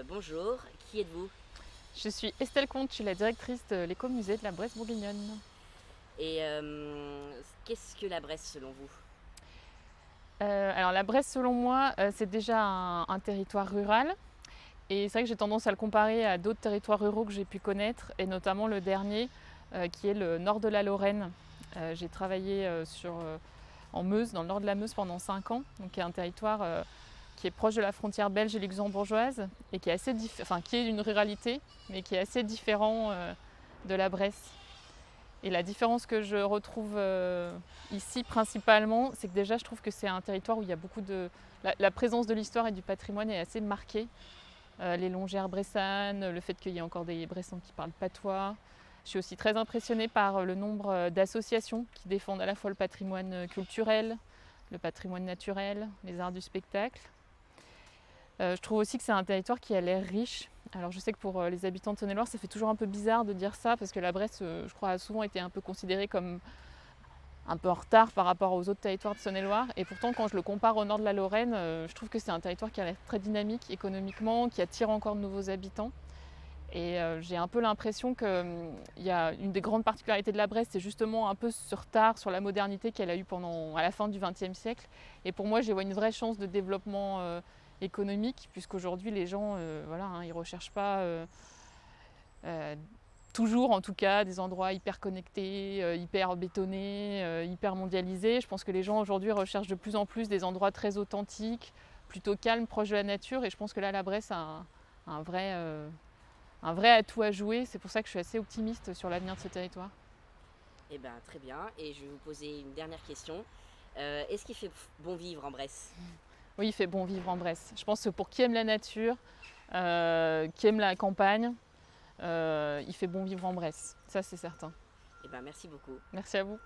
Bonjour, qui êtes-vous? Je suis Estelle Comte, je suis la directrice de l'écomusée de la Bresse bourguignonne. Et qu'est-ce que la Bresse selon vous? Alors la Bresse, selon moi, c'est déjà un territoire rural. Et c'est vrai que j'ai tendance à le comparer à d'autres territoires ruraux que j'ai pu connaître, et notamment le dernier, qui est le nord de la Lorraine. J'ai travaillé en Meuse, dans le nord de la Meuse pendant 5 ans, donc qui est un territoire qui est proche de la frontière belge et luxembourgeoise, et qui est qui est une ruralité, mais qui est assez différent de la Bresse. Et la différence que je retrouve ici principalement, c'est que déjà je trouve que c'est un territoire où il y a beaucoup de... La présence de l'histoire et du patrimoine est assez marquée. Les longères bressanes, le fait qu'il y ait encore des Bressans qui parlent patois. Je suis aussi très impressionnée par le nombre d'associations qui défendent à la fois le patrimoine culturel, le patrimoine naturel, les arts du spectacle. Je trouve aussi que c'est un territoire qui a l'air riche. Alors je sais que pour les habitants de Saône-et-Loire, ça fait toujours un peu bizarre de dire ça, parce que la Bresse, je crois, a souvent été un peu considérée comme un peu en retard par rapport aux autres territoires de Saône-et-Loire. Et pourtant, quand je le compare au nord de la Lorraine, je trouve que c'est un territoire qui a l'air très dynamique économiquement, qui attire encore de nouveaux habitants. Et j'ai un peu l'impression qu'il y a une des grandes particularités de la Bresse, c'est justement un peu ce retard sur la modernité qu'elle a eu à la fin du XXe siècle. Et pour moi, j'y vois une vraie chance de développement économique, puisqu'aujourd'hui, les gens, voilà, hein, ils ne recherchent pas euh, toujours, en tout cas, des endroits hyper connectés, hyper bétonnés, hyper mondialisés. Je pense que les gens aujourd'hui recherchent de plus en plus des endroits très authentiques, plutôt calmes, proches de la nature. Et je pense que là, la Bresse a un vrai... un vrai atout à jouer. C'est pour ça que je suis assez optimiste sur l'avenir de ce territoire. Eh bien très bien, et je vais vous poser une dernière question. Est-ce qu'il fait bon vivre en Bresse? Oui, il fait bon vivre en Bresse. Je pense que pour qui aime la nature, qui aime la campagne, il fait bon vivre en Bresse. Ça, c'est certain. Eh bien merci beaucoup. Merci à vous.